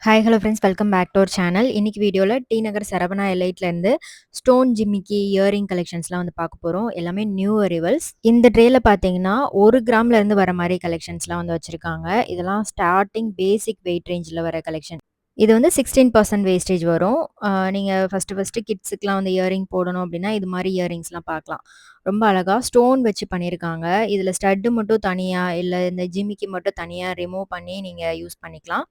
Hi hello friends, welcome back to our channel. இன்னைக்கு வீடியோவில் T Nagar Saravana எலைட்லேருந்து ஸ்டோன் ஜிமிக்கி இயரிங் கலெக்ஷன்ஸ்லாம் வந்து பார்க்க போகிறோம். எல்லாமே நியூ அரைவல்ஸ். இந்த ட்ரேல பார்த்தீங்கன்னா 1 கிராம்லேருந்து வர மாதிரி கலெக்ஷன்ஸ்லாம் வந்து வச்சுருக்காங்க. இதெல்லாம் ஸ்டார்டிங் பேசிக் வெயிட் ரேஞ்சில் வர கலெக்ஷன். இது வந்து 16% வேஸ்டேஜ் வரும். நீங்கள் ஃபஸ்ட்டு கிட்ஸுக்குலாம் வந்து இயரிங் போடணும் அப்படின்னா இது மாதிரி இயரிங்ஸ்லாம் பார்க்கலாம். ரொம்ப அழகாக ஸ்டோன் வச்சு பண்ணியிருக்காங்க. இதில் ஸ்டட்டு மட்டும் தனியாக இல்லை இந்த ஜிமிக்கி மட்டும் தனியாக ரிமூவ் பண்ணி நீங்கள் யூஸ் பண்ணிக்கலாம்.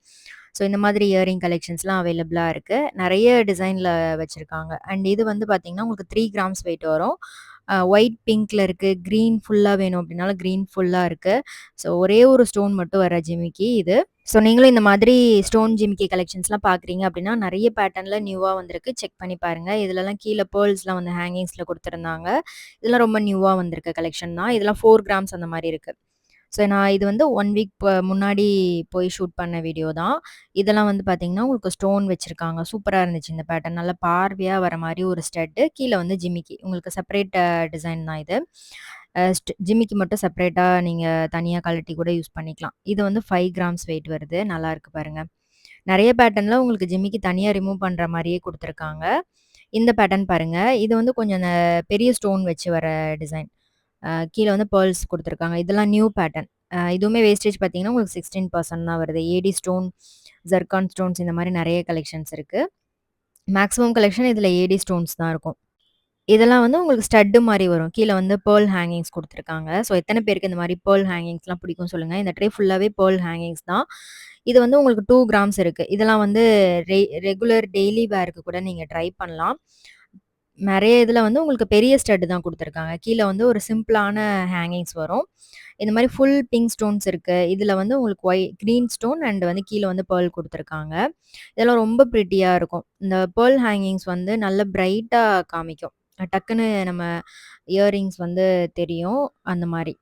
ஸோ இந்த மாதிரி இயரிங் கலெக்ஷன்ஸ்லாம் அவைலபிளாக இருக்குது. நிறைய டிசைனில் வச்சுருக்காங்க. அண்ட் இது வந்து பார்த்தீங்கன்னா உங்களுக்கு 3 கிராம்ஸ் வெயிட் வரும். ஒயிட் பிங்க்ல இருக்குது, க்ரீன் ஃபுல்லாக வேணும் அப்படின்னாலும் க்ரீன் ஃபுல்லாக இருக்குது. ஸோ ஒரே ஒரு ஸ்டோன் மட்டும் வர ஜிமிக்கி இது. ஸோ நீங்களும் இந்த மாதிரி ஸ்டோன் ஜிமிக்கி கலெக்ஷன்ஸ்லாம் பார்க்குறீங்க அப்படின்னா நிறைய பேட்டர்னில் நியூவாக வந்திருக்கு. செக் பண்ணி பாருங்கள். இதுலலாம் கீழே பேர்ல்ஸ்லாம் வந்து ஹேங்கிங்ஸில் கொடுத்துருந்தாங்க. இதெல்லாம் ரொம்ப நியூவாக வந்திருக்க கலெக்ஷன் தான். இதெல்லாம் 4 கிராம்ஸ் அந்த மாதிரி இருக்குது. ஸோ நான் இது வந்து 1 வீக் முன்னாடி போய் ஷூட் பண்ண வீடியோ தான். இதெல்லாம் வந்து பார்த்தீங்கன்னா, உங்களுக்கு ஸ்டோன் வச்சிருக்காங்க. சூப்பரா இருந்துச்சு இந்த பேட்டர்ன். நல்லா பார்வையா வர மாரி ஒரு ஸ்டட்டு. கீழ வந்து ஜிமிக்கி. உங்களுக்கு செப்பரேட் டிசைன் தான் இது. ஜிமிக்கி மட்டும் செப்பரேட்டா நீங்க தனியா கழட்டி கூட யூஸ் பண்ணிக்கலாம். இது வந்து 5 கிராம்ஸ் வெயிட் வருது. நல்லாருக்கு பாருங்க. நெறைய பேட்டர்ன்ல உங்களுக்கு ஜிமிக்கி தனியா ரிமூவ் பண்ற மாரியே குடுத்துருக்காங்க. இந்த பேட்டர்ன் பாருங்க. இது வந்து கொஞ்சம் பெரிய ஸ்டோன் வச்சு வர டிசைன். கீழ வந்து பேர்ல்ஸ் குடுத்துருக்காங்க. இதெல்லாம் நியூ பேட்டர்ன். இதுவுமே வேஸ்டேஜ் பார்த்தீங்கன்னா, உங்களுக்கு 16% தான் வருது. ஏடி ஸ்டோன், ஜர்கான் ஸ்டோன்ஸ் இந்த மாரி நெறைய கலெக்ஷன்ஸ் இருக்கு. மேக்ஸிமம் கலெக்ஷன் இதில ஏடி ஸ்டோன்ஸ் தான் இருக்கும். இதெல்லாம் வந்து உங்களுக்கு ஸ்டட்டு மாரி வரும். கீழ வந்து பேர்ல் ஹேங்கிங்ஸ் குடுத்துருக்காங்க. ஸோ எத்தன பேருக்கு இந்த மாரி பேர்ல் ஹேங்கிங்ஸ்லாம் பிடிக்கும்னு சொல்லுங்க. இந்த ட்ரே ஃபுல்லாவே பேர்ல் ஹேங்கிங்ஸ் தான். இது வந்து உங்களுக்கு 2 கிராம்ஸ் இருக்கு. இதெல்லாம் வந்து ரெகுலர் டெய்லி வேர்க்கு கூட நீங்க ட்ரை பண்ணலாம். நெறைய இதில வந்து உங்களுக்கு பெரிய ஸ்டட் தான் குடுத்துருக்காங்க. கீழ வந்து ஒரு சிம்பிளான ஹேங்கிங்ஸ் வரும். இந்த மாரி ஃபுல் பிங்க் ஸ்டோன்ஸ் இருக்கு. இதில வந்து உங்களுக்கு கிரீன் ஸ்டோன் அண்ட் வந்து கீழ வந்து பேர்ல் குடுத்துருக்காங்க. இதெல்லாம் ரொம்ப பிரிட்டியா இருக்கும். இந்த பேர்ல் ஹேங்கிங்ஸ் வந்து நல்ல பிரைட்டா காமிக்கும். டக்குன்னு நம்ம இயரிங்ஸ் வந்து தெரியும். அந்த மாரி.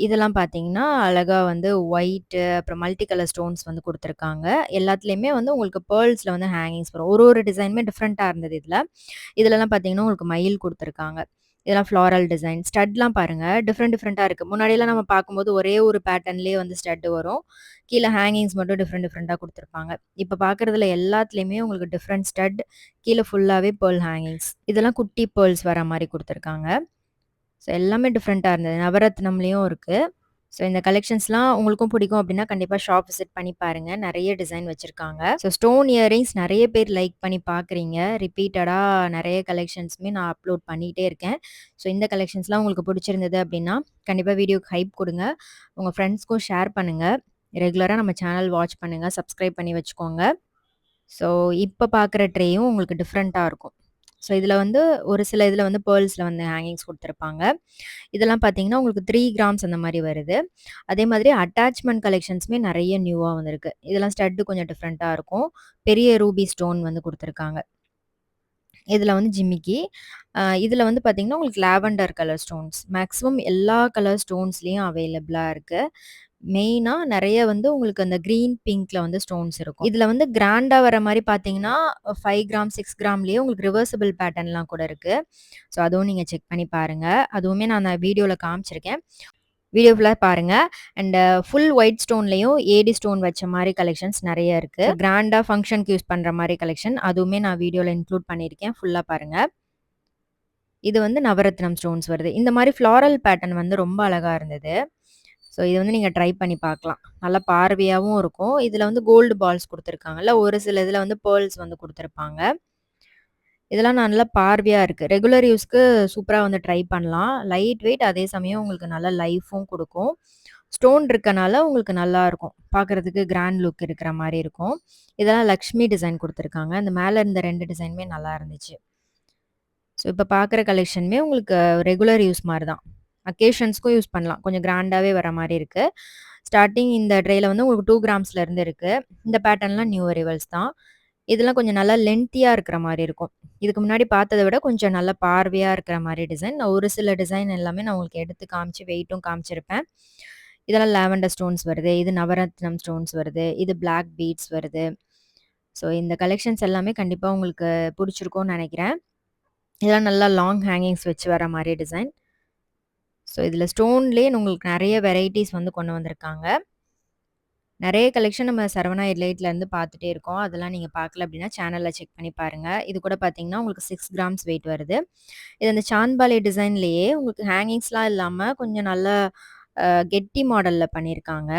இதெல்லாம் பார்த்தீங்கன்னா, அழகா வந்து ஒயிட்டு அப்புறம் மல்டி கலர் ஸ்டோன்ஸ் வந்து குடுத்துருக்காங்க. எல்லாத்துலயுமே வந்து உங்களுக்கு பேர்ல்ஸ்ல வந்து ஹேங்கிங்ஸ் வரும். ஒரு ஒரு டிசைனுமே டிஃப்ரெண்ட்டா இருந்தது இதுல. இதுலலாம் பார்த்தீங்கன்னா, உங்களுக்கு மயில் குடுத்துருக்காங்க. இதெல்லாம் ஃப்ளாரல் டிசைன். ஸ்டட்லாம் பாருங்க. டிஃப்ரெண்ட்டா இருக்கு. முன்னாடிலாம் நம்ம பார்க்கும்போது ஒரே ஒரு பேட்டர்ன்லேயே வந்து ஸ்டட் வரும். கீழ ஹேங்கிங்ஸ் மட்டும் டிஃப்ரெண்ட்டா குடுத்துருப்பாங்க. இப்ப பார்க்குறதுல எல்லாத்துலயுமே உங்களுக்கு டிஃப்ரெண்ட் ஸ்டட். கீழ ஃபுல்லாவே பேர்ல் ஹேங்கிங்ஸ். இதெல்லாம் குட்டி பேர்ல்ஸ் வர மாரி குடுத்துருக்காங்க. ஸோ எல்லாமே டிஃப்ரெண்ட்டா இருந்தது. நவரத்னம்லயும் இருக்கு. ஸோ இந்த கலெக்ஷன்ஸ்லாம் உங்களுக்கும் பிடிக்கும் அப்டின்னா, கண்டிப்பா ஷாப் விசிட் பண்ணி பாருங்க. நெறைய டிசைன் வச்சிருக்காங்க. ஸோ ஸ்டோன் இயரிங்ஸ் நெறைய பேர் லைக் பண்ணி பார்க்குறீங்க. ரிப்பீட்டடா நெறைய கலெக்ஷன்ஸுமே நான் அப்லோட் பண்ணிட்டே இருக்கேன். ஸோ இந்த கலெக்ஷன்ஸ்லாம் உங்களுக்கு பிடிச்சிருந்தது அப்டின்னா, கண்டிப்பா வீடியோக்கு ஹைப் குடுங்க. உங்க ஃப்ரெண்ட்ஸ்க்கும் ஷேர் பண்ணுங்க. ரெகுலரா நம்ம சேனல் வாட்ச் பண்ணுங்க. சப்ஸ்கிரைப் பண்ணி வச்சுக்கோங்க. ஸோ இப்ப பார்க்குற ட்ரேயும் உங்களுக்கு டிஃப்ரெண்ட்டா இருக்கும். ஸோ இதில வந்து ஒரு சில இதில வந்து பேர்ல்ஸ்ல வந்து ஹேங்கிங்ஸ் குடுத்துருப்பாங்க. இதெல்லாம் பார்த்தீங்கன்னா, உங்களுக்கு 3 கிராம்ஸ் அந்த மாரி வருது. அதே மாதிரி அட்டாச்மெண்ட் கலெக்ஷன்ஸுமே நெறைய நியூவா வந்திருக்கு. இதெல்லாம் ஸ்டட்டு கொஞ்சம் டிஃப்ரெண்ட்டா இருக்கும். பெரிய ரூபி ஸ்டோன் வந்து குடுத்துருக்காங்க. இதில வந்து ஜிமிக்கி. இதில வந்து பார்த்தீங்கன்னா, உங்களுக்கு லாவெண்டர் கலர் ஸ்டோன்ஸ். மேக்ஸிமம் எல்லா கலர் ஸ்டோன்ஸ்லயும் அவைலபிளா இருக்கு. மெயினா நெறைய வந்து உங்களுக்கு அந்த கிரீன், பிங்க்ல வந்து ஸ்டோன்ஸ் இருக்கும். இதில வந்து கிராண்டா வர மாரி பார்த்தீங்கன்னா, 5 கிராம், 6 கிராம்லயே உங்களுக்கு ரிவர்சிபிள் பேட்டர்ன்லாம் கூட இருக்கு. ஸோ அதுவும் நீங்க செக் பண்ணி பாருங்க. அதுவுமே நான் வீடியோல காமிச்சிருக்கேன். வீடியோ ஃபுல்லா பாருங்க. அண்ட் ஃபுல் ஒயிட் ஸ்டோன்லயும் ஏடி ஸ்டோன் வச்ச மாரி கலெக்ஷன்ஸ் நெறைய இருக்கு. கிராண்டா ஃபங்ஷனுக்கு யூஸ் பண்ற மாரி கலெக்ஷன். அதுவுமே நான் வீடியோல இன்க்ளூட் பண்ணியிருக்கேன். ஃபுல்லா பாருங்க. இது வந்து நவரத்னம் ஸ்டோன்ஸ் வருது. இந்த மாரி ஃப்ளாரல் பேட்டர்ன் வந்து ரொம்ப அழகா இருந்தது. ஸோ இது வந்து நீங்க ட்ரை பண்ணி பார்க்கலாம். நல்லா பார்வையாவும் இருக்கும். இதில வந்து கோல்டு பால்ஸ் குடுத்துருக்காங்கல்ல. ஒரு சில இதில வந்து பேர்ல்ஸ் வந்து குடுத்துருப்பாங்க. இதெல்லாம் நல்லா பார்வையா இருக்கு. ரெகுலர் யூஸ்க்கு சூப்பரா வந்து ட்ரை பண்ணலாம். லைட் வெயிட் அதே சமயம் உங்களுக்கு நல்ல லைஃப்பும் குடுக்கும். ஸ்டோன் இருக்கனால உங்களுக்கு நல்லாருக்கும். பார்க்கறதுக்கு கிராண்ட் லுக் இருக்கிற மாரி இருக்கும். இதெல்லாம் லக்ஷ்மி டிசைன் குடுத்துருக்காங்க. இந்த மேல இருந்த 2 டிசைனுமே நல்லா இருந்துச்சு. ஸோ இப்ப பார்க்குற கலெக்ஷனுமே உங்களுக்கு ரெகுலர் யூஸ் மாரி தான். அக்கேஷன்ஸ்க்கும் யூஸ் பண்ணலாம். கொஞ்சம் கிராண்டாவே வர மாரி இருக்கு. ஸ்டார்ட்டிங் இந்த ட்ரேல வந்து உங்களுக்கு 2 கிராம்ஸ்ல இருந்து இருக்கு. இந்த பேட்டர்ன்லாம் நியூ அரைவல்ஸ் தான். இதெல்லாம் கொஞ்சம் நல்லா லென்த்தியா இருக்கிற மாரி இருக்கும். இதுக்கு முன்னாடி பார்த்தத விட கொஞ்சம் நல்லா பார்வையா இருக்கிற மாரி டிசைன். ஒரு சில டிசைன் எல்லாமே நான் உங்களுக்கு எடுத்து காமிச்சு வெயிட்டும் காமிச்சிருப்பேன். இதெல்லாம் லாவெண்டர் ஸ்டோன்ஸ் வருது. இது நவரத்னம் ஸ்டோன்ஸ் வருது. இது பிளாக் பீட்ஸ் வருது. ஸோ இந்த கலெக்ஷன்ஸ் எல்லாமே கண்டிப்பா உங்களுக்கு புடிச்சிருக்கும்னு நெனைக்கிறேன். இதெல்லாம் நல்லா லாங் ஹேங்கிங்ஸ் வச்சு வர மாரி டிசைன். ஸோ இதில ஸ்டோன்லேயே உங்களுக்கு நெறைய வெரைட்டீஸ் வந்து கொண்டு வந்திருக்காங்க. நெறைய கலெக்ஷன் நம்ம சரவணா எலைட்லேருந்து பார்த்துட்டே இருக்கோம். அதெல்லாம் நீங்க பார்க்கல அப்டின்னா, சேனல்ல செக் பண்ணி பாருங்க. இது கூட பார்த்தீங்கன்னா, உங்களுக்கு 6 கிராம்ஸ் வெயிட் வருது. இது அந்த சாந்த்பாலி டிசைன்லேயே உங்களுக்கு ஹேங்கிங்ஸ்லாம் இல்லாம கொஞ்சம் நல்லா கெட்டி மாடல்ல பண்ணியிருக்காங்க.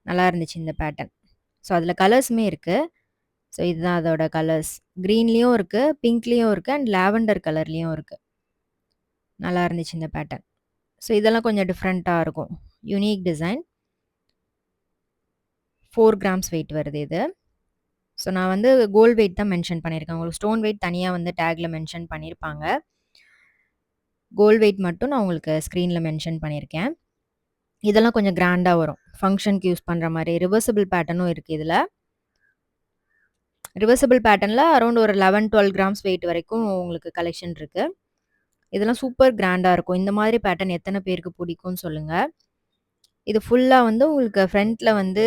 நல்லா இருந்துச்சு இந்த பேட்டர்ன். ஸோ, அதில கலர்ஸுமே இருக்கு. ஸோ, இதுதான் அதோட கலர்ஸ். கிரீன்லயும் இருக்கு, பிங்க்லயும் இருக்கு அண்ட் லாவெண்டர் கலர்லயும் இருக்கு. நல்லா இருந்துச்சு இந்த பேட்டர்ன். ஸோ, இதெல்லாம் கொஞ்சம் டிஃப்ரெண்ட்டா இருக்கும். Unique design. 4 கிராம்ஸ் வெயிட் வருது இது. ஸோ, நான் வந்து கோல்ட் வெயிட் தான் மென்ஷன் பண்ணியிருக்கேன். உங்களுக்கு ஸ்டோன் வெயிட் தனியா வந்து டேக்ல மென்ஷன் பண்ணியிருப்பாங்க. கோல்ட் வெயிட் மட்டும் நான் உங்களுக்கு ஸ்க்ரீன்ல மென்ஷன் பண்ணியிருக்கேன். இதெல்லாம் கொஞ்சம் கிராண்டா வரும். ஃபங்ஷனுக்கு யூஸ் பண்ற மாரி ரிவர்சிபிள் பேட்டர்னும் இருக்கு இதுல. ரிவர்சிபிள் பேட்டர்ன்ல அரவுண்ட் ஒரு 11, 12 கிராம்ஸ் வெயிட் வரைக்கும் உங்களுக்கு கலெக்ஷன் இருக்கு. இதெல்லாம் சூப்பர் கிராண்டா இருக்கும். இந்த மாதிரி பேட்டர்ன் எத்தன பேருக்கு பிடிக்கும்னு சொல்லுங்க. இது ஃபுல்லா வந்து உங்களுக்கு ஃப்ரண்ட்ல வந்து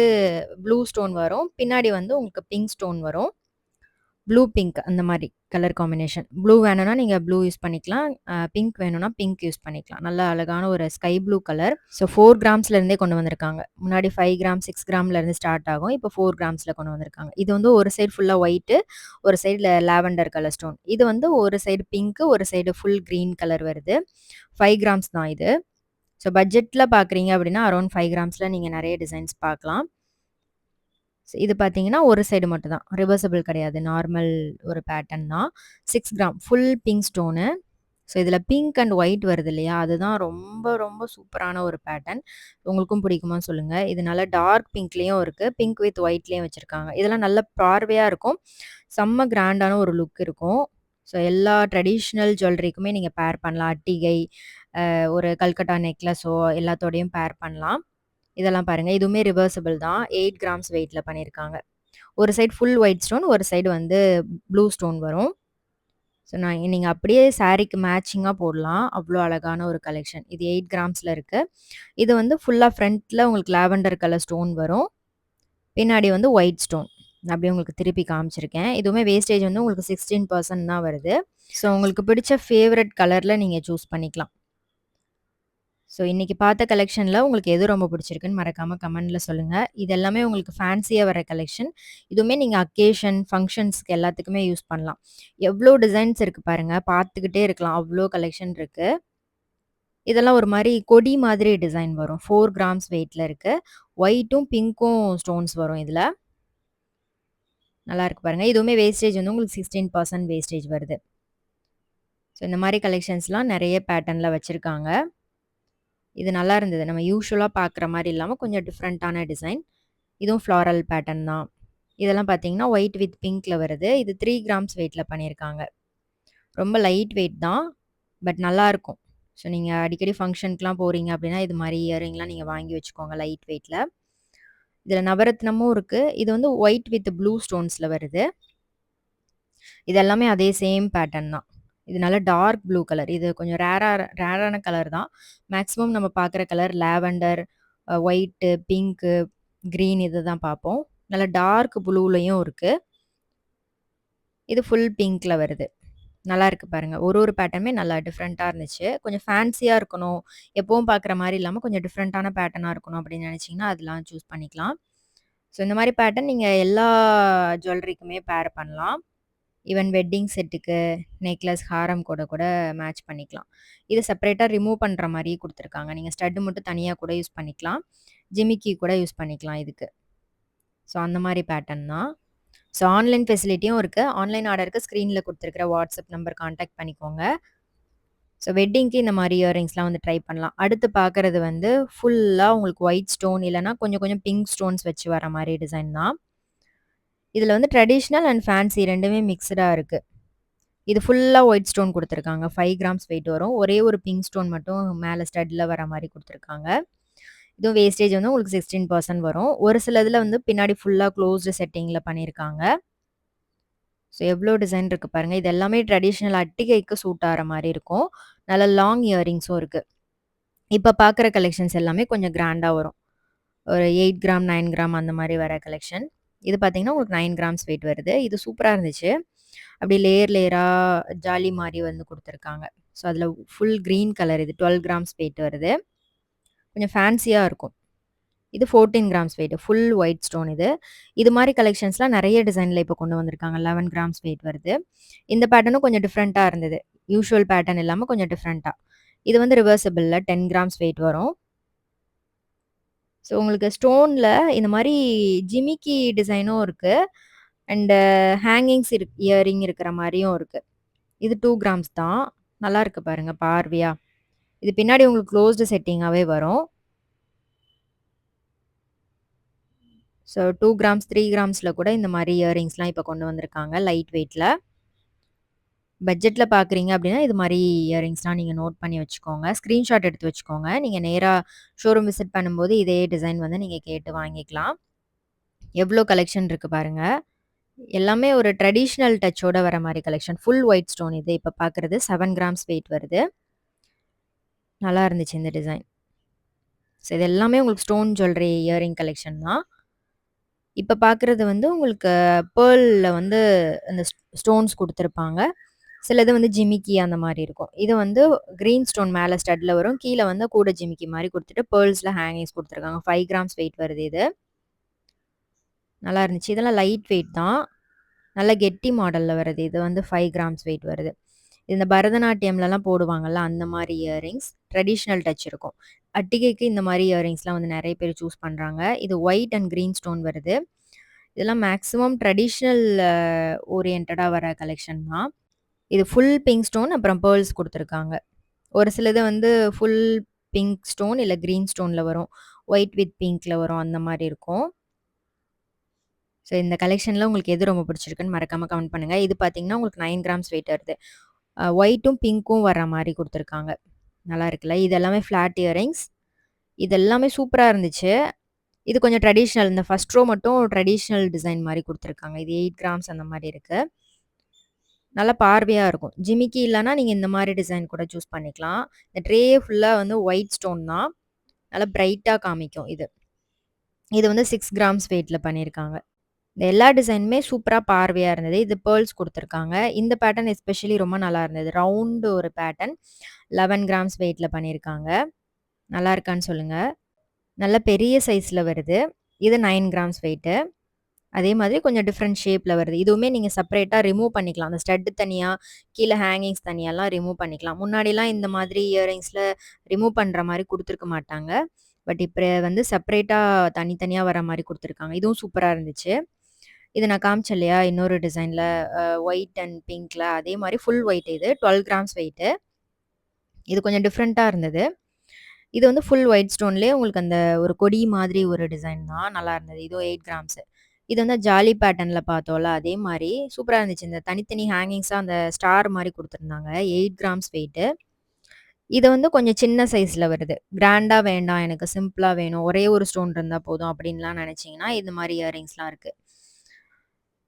ப்ளூ ஸ்டோன் வரும். பின்னாடி வந்து உங்களுக்கு பிங்க் ஸ்டோன் வரும். ப்ளூ, பிங்க் அந்த மாரி கலர் காம்பினேஷன். ப்ளூ வேணும்னா நீங்க ப்ளூ யூஸ் பண்ணிக்கலாம். பிங்க் வேணும்னா பிங்க் யூஸ் பண்ணிக்கலாம். நல்ல அழகான ஒரு ஸ்கை ப்ளூ கலர். ஸோ 4 கிராம்ஸ்ல இருந்தே கொண்டு வந்திருக்காங்க. முன்னாடி 5 கிராம், 6 கிராம்ல இருந்து ஸ்டார்ட் ஆகும். இப்போ 4 கிராம்ஸ்ல கொண்டு வந்திருக்காங்க. இது வந்து ஒரு சைடு ஃபுல்லா ஒயிட்டு, ஒரு சைடுல லாவெண்டர் கலர் ஸ்டோன். இது வந்து ஒரு சைடு பிங்க், ஒரு சைடு ஃபுல் கிரீன் கலர் வருது. 5 கிராம்ஸ் தான் இது. ஸோ பட்ஜெட்ல பார்க்குறீங்க அப்படின்னா, அரவுண்ட் 5 கிராம்ஸ்ல நீங்க நெறைய டிசைன்ஸ் பார்க்கலாம். இது பார்த்தீங்கன்னா, ஒரு சைடு மட்டும் தான். ரிவர்சிபிள் கிடையாது. நார்மல் ஒரு பேட்டர்ன் தான். 6 gram full pink stone. So இதில பிங்க் அண்ட் ஒயிட் வருது இல்லையா? அதுதான் ரொம்ப ரொம்ப சூப்பரான ஒரு பேட்டர்ன். உங்களுக்கும் பிடிக்குமான்னு சொல்லுங்க. இது நல்லா டார்க் பிங்க்லயும் இருக்கு. பிங்க் வித் ஒயிட்லயும் வச்சிருக்காங்க. இதெல்லாம் நல்ல பார்வையா இருக்கும். செம்ம கிராண்டான ஒரு லுக் இருக்கும். ஸோ எல்லா ட்ரெடிஷ்னல் ஜுவல்லரிக்குமே நீங்க பேர் பண்ணலாம். அட்டிகை, ஒரு கல்கட்டா நெக்லஸோ எல்லாத்தோடையும் பேர் பண்ணலாம். இதெல்லாம் பாருங்க. இதுவுமே ரிவர்சிபிள் தான். 8 கிராம்ஸ் வெயிட்ல பண்ணியிருக்காங்க. ஒரு சைடு ஃபுல் ஒயிட் ஸ்டோன், ஒரு சைடு வந்து ப்ளூ ஸ்டோன் வரும். ஸோ நீங்க அப்படியே சாரீக்கு மேட்சிங்கா போடலாம். அவ்ளோ அழகான ஒரு கலெக்ஷன். இது 8 கிராம்ஸ்ல இருக்கு. இது வந்து ஃபுல்லா ஃப்ரண்ட்ல உங்களுக்கு லாவெண்டர் கலர் ஸ்டோன் வரும். பின்னாடி வந்து ஒயிட் ஸ்டோன். நான் அப்படியே உங்களுக்கு திருப்பி காமிச்சிருக்கேன். இதுவுமே வேஸ்டேஜ் வந்து உங்களுக்கு 16% தான் வருது. ஸோ உங்களுக்கு பிடிச்ச ஃபேவரட் கலர்ல நீங்க சூஸ் பண்ணிக்கலாம். ஸோ இன்னைக்கு பார்த்த கலெக்ஷன்ல உங்களுக்கு எது ரொம்ப பிடிச்சிருக்குன்னு மறக்காம கமெண்ட்ல சொல்லுங்க. இது எல்லாமே உங்களுக்கு ஃபேன்சியா வர கலெக்ஷன். இதுவுமே நீங்க அக்கேஷன், ஃபங்ஷன்ஸ்க்கு எல்லாத்துக்குமே யூஸ் பண்ணலாம். எவ்ளோ டிசைன்ஸ் இருக்கு பாருங்க. பார்த்துக்கிட்டே இருக்கலாம். அவ்ளோ கலெக்ஷன் இருக்கு. இதெல்லாம் ஒரு மாரி கொடி மாதிரி டிசைன் வரும். 4 கிராம்ஸ் வெயிட்ல இருக்கு. ஒயிட்டும், பிங்க்கும் ஸ்டோன்ஸ் வரும் இதுல. நல்லா இருக்கு பாருங்க. இதுவுமே வேஸ்டேஜ் வந்து உங்களுக்கு 16% வேஸ்டேஜ் வருது. ஸோ இந்த மாரி கலெக்ஷன்ஸ்லாம் நெறைய பேட்டர்ன்ல வச்சிருக்காங்க. இது நல்லா இருந்தது. நம்ம யூசுவலா பார்க்குற மாரி இல்லாம கொஞ்சம் டிஃப்ரெண்ட்டான டிசைன். இதுவும் ஃப்ளாரல் பேட்டர்ன் தான். இதெல்லாம் பார்த்தீங்கன்னா, ஒயிட் வித் பிங்க்ல வருது. இது 3 கிராம்ஸ் வெயிட்ல பண்ணியிருக்காங்க. ரொம்ப லைட் வெயிட் தான். பட் நல்லாருக்கும். ஸோ நீங்க அடிக்கடி ஃபங்ஷனுக்குலாம் போறீங்க அப்படின்னா, இது மாரி இயரிங்லாம் நீங்க வாங்கி வச்சுக்கோங்க லைட் வெயிட்ல. இதில நவரத்னமும் இருக்கு. இது வந்து ஒயிட் வித் ப்ளூ ஸ்டோன்ஸ்ல வருது. இது எல்லாமே அதே சேம் பேட்டர்ன் தான். இது நல்ல டார்க் ப்ளூ கலர். இது கொஞ்சம் ரேரான கலர் தான். மேக்ஸிமம் நம்ம பார்க்குற colour lavender, white, pink, green இது தான் பார்ப்போம். நல்ல டார்க் ப்ளூலயும் இருக்கு. இது ஃபுல் பிங்க்ல வருது. நல்லா இருக்கு பாருங்க. ஒரு பேட்டர்னுமே நல்லா டிஃப்ரெண்ட்டா இருந்துச்சு. கொஞ்சம் ஃபேன்சியா இருக்கணும். எப்பவும் பார்க்குற மாரி இல்லாம கொஞ்சம் டிஃப்ரெண்ட்டான பேட்டர்னா இருக்கணும் அப்படின்னு நினைச்சீங்கன்னா, அதெல்லாம் சூஸ் பண்ணிக்கலாம். ஸோ இந்த மாரி பேட்டர்ன் நீங்க எல்லா ஜுவல்லரிக்குமே பேர் பண்ணலாம். ஈவன் வெட்டிங் செட்டுக்கு, நெக்லஸ், ஹாரம் கூட மேட்ச் பண்ணிக்கலாம். இது செப்பரேட்டா ரிமூவ் பண்ற மாரி குடுத்துருக்காங்க. நீங்க ஸ்டட் மட்டும் தனியா கூட யூஸ் பண்ணிக்கலாம். ஜிமிக்கி கூட யூஸ் பண்ணிக்கலாம் இதுக்கு. ஸோ அந்த மாரி பேட்டர்ன் தான். ஸோ ஆன்லைன் ஃபெசிலிட்டியும் இருக்கு. ஆன்லைன் ஆர்டருக்கு ஸ்க்ரீன்ல குடுத்துருக்கிற வாட்ஸ்அப் நம்பர் கான்டாக்ட் பண்ணிக்கோங்க. ஸோ வெட்டிங்க்கு இந்த மாரி இயரிங்ஸ்லாம் வந்து ட்ரை பண்ணலாம். அடுத்து பார்க்குறது வந்து ஃபுல்லா உங்களுக்கு ஒயிட் ஸ்டோன் இல்லன்னா கொஞ்சம் கொஞ்சம் பிங்க் ஸ்டோன்ஸ் வச்சு வர மாரி டிசைன் தான். இதில வந்து ட்ரெடிஷனல் அண்ட் ஃபேன்சி 2மே மிக்ஸ்டா இருக்கு. இது ஃபுல்லா ஒயிட் ஸ்டோன் குடுத்துருக்காங்க. 5 கிராம்ஸ் வெயிட் வரும். ஒரே ஒரு பிங்க் ஸ்டோன் மட்டும் மேல ஸ்டட்ல வர மாரி குடுத்துருக்காங்க. இதுவும் வேஸ்டேஜ் வந்து உங்களுக்கு 16% வரும். ஒரு சிலதுல வந்து பின்னாடி ஃபுல்லா க்ளோஸ்டு செட்டிங்ல பண்ணியிருக்காங்க. ஸோ எவ்ளோ டிசைன் இருக்கு பாருங்க. இது எல்லாமே ட்ரெடிஷனல் அட்டிகைக்கு சூட் ஆற மாரி இருக்கும். நல்ல லாங் இயரிங்ஸும் இருக்கு. இப்ப பார்க்குற கலெக்ஷன்ஸ் எல்லாமே கொஞ்சம் கிராண்டா வரும். ஒரு 8 கிராம், 9 கிராம் அந்த மாரி வர கலெக்ஷன். இது பார்த்தீங்கன்னா, உங்களுக்கு 9 கிராம்ஸ் வெயிட் வருது. இது சூப்பரா இருந்துச்சு. அப்படியே லேயரா ஜாலி மாரி வந்து குடுத்துருக்காங்க. ஸோ அதில ஃபுல் கிரீன் கலர் இது 12 கிராம்ஸ் வெயிட் வருது. கொஞ்சம் ஃபேன்சியா இருக்கும். இது 14 grams wait. Full white stone இது. இது மாரி கலெக்ஷன்ஸ்லாம் நெறைய டிசைன்ல இப்போ கொண்டு வந்திருக்காங்க. 11 கிராம்ஸ் வெயிட் வருது. இந்த பேட்டர்னும் கொஞ்சம் டிஃப்ரெண்ட்டா இருந்தது. யூசுவல் பேட்டர்ன் இல்லாம கொஞ்சம் டிஃப்ரெண்ட்டா. இது வந்து ரிவர்சிபிள்ல 10 கிராம்ஸ் வெயிட் வரும். ஸோ உங்களுக்கு ஸ்டோன்ல இந்த மாரி ஜிமிக்கி டிசைனும் இருக்கு. அண்ட் ஹேங்கிங்ஸ் இயரிங் இருக்கிற மாரியும் இருக்கு. இது 2 கிராம்ஸ் தான். நல்லா இருக்கு பாருங்க பார்வையா. இது பின்னாடி உங்களுக்கு க்ளோஸ்டு செட்டிங்காவே வரும். ஸோ 2 கிராம்ஸ், 3 கிராம்ஸ்ல கூட இந்த மாரி இயரிங்ஸ்லாம் இப்போ கொண்டு வந்திருக்காங்க லைட் வெயிட்ல. பட்ஜெட்ல பார்க்குறீங்க அப்படின்னா, இது மாரி இயரிங்ஸ்லாம் நீங்க நோட் பண்ணி வச்சுக்கோங்க. ஸ்க்ரீன்ஷாட் எடுத்து வச்சுக்கோங்க. நீங்க நேரா ஷோரூம் விசிட் பண்ணும்போது இதே டிசைன் வந்து நீங்க கேட்டு வாங்கிக்கலாம். எவ்ளோ கலெக்ஷன் இருக்கு பாருங்க. எல்லாமே ஒரு ட்ரெடிஷ்னல் டச்சோட வர மாரி கலெக்ஷன். ஃபுல் ஒயிட் ஸ்டோன் இது இப்ப பார்க்குறது. 7 கிராம்ஸ் வெயிட் வருது. நல்லா இருந்துச்சு இந்த டிசைன். ஸோ இது எல்லாமே உங்களுக்கு ஸ்டோன் ஜுவல்லரி இயரிங் கலெக்ஷன் தான். இப்ப பார்க்குறது வந்து உங்களுக்கு பேர்ல்ல வந்து அந்த ஸ்டோன்ஸ் குடுத்துருப்பாங்க. சிலது வந்து ஜிமிக்கி அந்த மாரி இருக்கும். இது வந்து கிரீன் ஸ்டோன் மேல ஸ்டட்ல வரும். கீழ வந்து கூட ஜிமிக்கி மாரி குடுத்துட்டு பேர்ல்ஸ்ல ஹேங்கிங்ஸ் குடுத்துருக்காங்க. 5 கிராம்ஸ் வெயிட் வருது இது. நல்லா இருந்துச்சு. இதெல்லாம் லைட் வெயிட் தான். நல்ல கெட்டி மாடல்ல வருது. இது வந்து 5 கிராம்ஸ் வெயிட் வருது. இந்த பரதநாட்டியம்லலாம் போடுவாங்கல்ல, அந்த மாரி இயரிங்ஸ். ட்ரெடிஷ்னல் டச் இருக்கும். அட்டிகைக்கு இந்த மாரி இயரிங்ஸ்லாம் வந்து நெறைய பேர் சூஸ் பண்றாங்க. இது ஒயிட் அண்ட் கிரீன் ஸ்டோன் வருது. இதெல்லாம் மேக்ஸிமம் ட்ரெடிஷ்னல் ஓரியன்டடா வர கலெக்ஷன் தான். இது ஃபுல் பிங்க் ஸ்டோன் அப்புறம் பேர்ல்ஸ் குடுத்துருக்காங்க. ஒரு சிலது வந்து ஃபுல் பிங்க் ஸ்டோன் இல்ல கிரீன் ஸ்டோன்ல வரும். ஒயிட் வித் பிங்க்ல வரும். அந்த மாரி இருக்கும். ஸோ இந்த கலெக்ஷன்ல உங்களுக்கு எது ரொம்ப பிடிச்சிருக்குன்னு மறக்காம கமெண்ட் பண்ணுங்க. இது பார்த்தீங்கன்னா, உங்களுக்கு 9 கிராம்ஸ் வெயிட் வருது. ஒயிட்டும், பிங்க்கும் வர்ற மாரி குடுத்துருக்காங்க. நல்லா இருக்குல்ல. இது எல்லாமே ஃப்ளாட் இயரிங்ஸ். இது எல்லாமே சூப்பரா இருந்துச்சு. இது கொஞ்சம் ட்ரெடிஷ்னல். இந்த ஃபர்ஸ்ட் ரோ மட்டும் ட்ரெடிஷ்னல் டிசைன் மாரி குடுத்துருக்காங்க. இது 8 கிராம்ஸ் அந்த மாரி இருக்கு. நல்லா பார்வையா இருக்கும். ஜிமிக்கி இல்லன்னா, நீங்க இந்த மாரி டிசைன் கூட சூஸ் பண்ணிக்கலாம். இந்த ட்ரேயே ஃபுல்லா வந்து ஒயிட் ஸ்டோன் தான். நல்லா பிரைட்டா காமிக்கும் இது. இது வந்து 6 கிராம்ஸ் வெயிட்ல பண்ணியிருக்காங்க. இந்த எல்லா டிசைனுமே சூப்பரா பார்வையா இருந்தது. இது பேர்ல்ஸ் குடுத்துருக்காங்க. இந்த பேட்டர்ன் எஸ்பெஷலி ரொம்ப நல்லா இருந்தது. ரவுண்டு ஒரு பேட்டர்ன். 11 கிராம்ஸ் வெயிட்ல பண்ணியிருக்காங்க. நல்லா இருக்கான்னு சொல்லுங்க. நல்ல பெரிய சைஸ்ல வருது. இது 9 கிராம்ஸ் வெயிட்டு. அதே மாதிரி கொஞ்சம் டிஃப்ரெண்ட் ஷேப்ல வருது. இதுவுமே நீங்க செப்பரேட்டா ரிமூவ் பண்ணிக்கலாம். அந்த ஸ்டட் தனியா, கீழ ஹேங்கிங்ஸ் தனியாலாம் ரிமூவ் பண்ணிக்கலாம். முன்னாடிலாம் இந்த மாதிரி இயரிங்ஸ்ல ரிமூவ் பண்ற மாரி குடுத்துருக்க மாட்டாங்க. பட் இப்ப வந்து செப்பரேட்டா தனித்தனியா வர மாரி குடுத்துருக்காங்க. இதுவும் சூப்பரா இருந்துச்சு. இது நான் காமிச்சேன் இல்லையா? இன்னொரு டிசைன்ல ஒயிட் அண்ட் பிங்க்ல அதே மாரி ஃபுல் ஒயிட் இது. 12 கிராம்ஸ் வெயிட்டு. இது கொஞ்சம் டிஃப்ரெண்ட்டா இருந்தது. இது வந்து ஃபுல் ஒயிட் ஸ்டோன்லயே உங்களுக்கு அந்த ஒரு கொடி மாதிரி ஒரு டிசைன் தான். நல்லா இருந்தது. இதுவும் 8 கிராம்ஸ். இது வந்து ஜாலி பேட்டர்ன்ல பார்த்தோம்ல, அதே மாரி சூப்பரா இருந்துச்சு. இந்த தனித்தனி ஹேங்கிங்ஸா அந்த ஸ்டார் மாரி குடுத்துருந்தாங்க. 8 கிராம்ஸ் வெயிட்டு. இது வந்து கொஞ்சம் சின்ன சைஸ்ல வருது. கிராண்டா வேண்டாம், எனக்கு சிம்பிளா வேணும். ஒரே ஒரு ஸ்டோன் இருந்தா போதும் அப்டின்லாம் நெனச்சீங்கன்னா, இந்த மாரி இயரிங்ஸ்லாம் இருக்கு.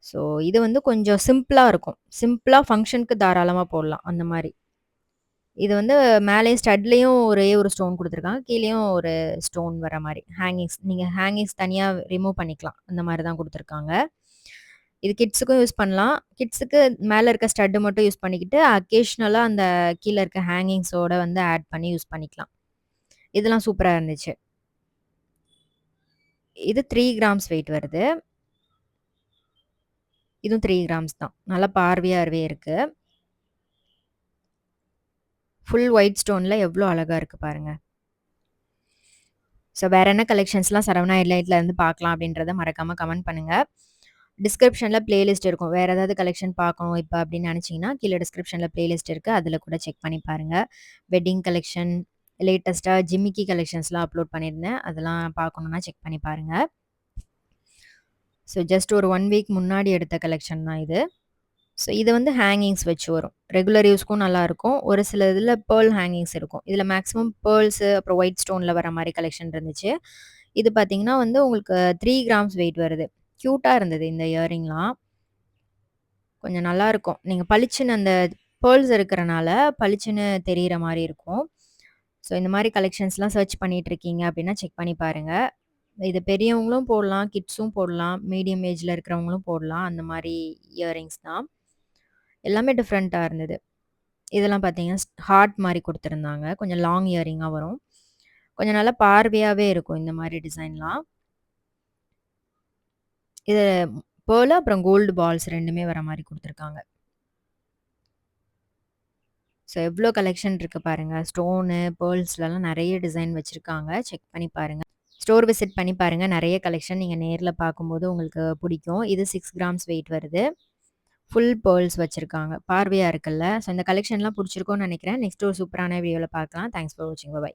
ஸோ இது வந்து கொஞ்சம் சிம்பிளா இருக்கும். சிம்பிளா ஃபங்ஷனுக்கு தாராளமா போடலாம். அந்த மாரி. இது வந்து மேலேயும் ஸ்டட்லயும் ஒரே ஒரு ஸ்டோன் குடுத்துருக்காங்க. கீழயும் ஒரு ஸ்டோன் வர மாரி. ஹேங்கிங்ஸ் நீங்க ஹேங்கிங்ஸ் தனியா ரிமூவ் பண்ணிக்கலாம். அந்த மாரி தான் குடுத்துருக்காங்க. இது கிட்ஸுக்கும் யூஸ் பண்ணலாம். கிட்ஸுக்கு மேல இருக்க ஸ்டட் மட்டும் யூஸ் பண்ணிக்கிட்டு, அக்கேஷனலா அந்த கீழ இருக்க ஹேங்கிங்ஸோட வந்து ஆட் பண்ணி யூஸ் பண்ணிக்கலாம். இதெல்லாம் சூப்பரா இருந்துச்சு. இது 3 கிராம்ஸ் வெயிட் வருது. இதுவும் 3 கிராம்ஸ் தான். நல்லா பார்வையாவே இருக்கு. ஃபுல் ஒயிட் ஸ்டோன்ல எவ்ளோ அழகா இருக்கு பாருங்க. ஸோ வேற என்ன கலெக்ஷன்ஸ்லாம் சரவணா ஹெட்லைட்ல இருந்து பார்க்கலாம் அப்படின்றத மறக்காம கமெண்ட் பண்ணுங்க. டிஸ்கிரிப்ஷன்ல பிளேலிஸ்ட் இருக்கும். வேற ஏதாவது கலெக்ஷன் பார்க்கணும் இப்ப அப்படின்னு நினைச்சீங்கன்னா, கீழ டிஸ்கிரிப்ஷன்ல பிளேலிஸ்ட் இருக்கு. அதுல கூட செக் பண்ணி பாருங்க. வெட்டிங் கலெக்ஷன், லேட்டஸ்ட்டா ஜிமிக்கி கலெக்ஷன்ஸ்லாம் அப்லோட் பண்ணியிருந்தேன். அதெல்லாம் பார்க்கணும்னா செக் பண்ணி பாருங்க. ஸோ ஜஸ்ட் ஒரு 1 வீக் முன்னாடி எடுத்த கலெக்ஷன் தான் இது. ஸோ இது வந்து ஹேங்கிங்ஸ் வச்சு வரும். ரெகுலர் யூஸ்க்கும் நல்லாயிருக்கும். ஒரு சில இதில பேர்ல் ஹேங்கிங்ஸ் இருக்கும். இதில மேக்ஸிமம் பேர்ல்ஸு அப்புறம் ஒயிட் ஸ்டோன்ல வர மாரி கலெக்ஷன் இருந்துச்சு. இது பார்த்தீங்கன்னா வந்து உங்களுக்கு 3 கிராம்ஸ் வெயிட் வருது. கியூட்டா இருந்தது இந்த இயரிங்லாம். கொஞ்சம் நல்லாயிருக்கும். நீங்க பளிச்சுன்னு அந்த பேர்ல்ஸ் இருக்கிறனால பளிச்சுன்னு தெரியிற மாரி இருக்கும். ஸோ இந்த மாரி கலெக்ஷன்ஸ்லாம் சர்ச் பண்ணிட்டு இருக்கீங்க அப்படின்னா செக் பண்ணி பாருங்க. இது பெரியவங்களும் போடலாம், கிட்ஸும் போடலாம், மீடியம் ஏஜ்ல இருக்கிறவங்களும் போடலாம். அந்த மாரி இயரிங்ஸ் தான். எல்லாமே டிஃப்ரெண்ட்டா இருந்தது. இதெல்லாம் பார்த்தீங்கன்னா, ஹார்ட் மாரி குடுத்துருந்தாங்க. கொஞ்சம் லாங் இயரிங்கா வரும். கொஞ்சம் நல்லா பார்வையாவே இருக்கும் இந்த மாரி டிசைன்லாம். இது பேர்ல் அப்புறம் கோல்டு பால்ஸ் 2மே வர மாரி குடுத்துருக்காங்க. ஸோ எவ்ளோ கலெக்ஷன் இருக்கு பாருங்க. ஸ்டோனு, பேர்ல்ஸ்லலாம் நெறைய டிசைன் வச்சிருக்காங்க. செக் பண்ணி பாருங்க. ஸ்டோர் விசிட் பண்ணி பாருங்க. நெறைய கலெக்ஷன் நீங்க நேர்ல பார்க்கும்போது உங்களுக்கு பிடிக்கும். இது 6 கிராம்ஸ் வெயிட் வருது. ஃபுல் பேர்ல்ஸ் வச்சிருக்காங்க. பார்வையா இருக்குல்ல? ஸோ இந்த கலெக்ஷன்லாம் புடிச்சிருக்கும்னு நெனைக்கிறேன். நெக்ஸ்ட் ஒரு சூப்பரான வீடியோல பார்க்கலாம். தேங்க்ஸ் ஃபார் வாட்சிங். பை.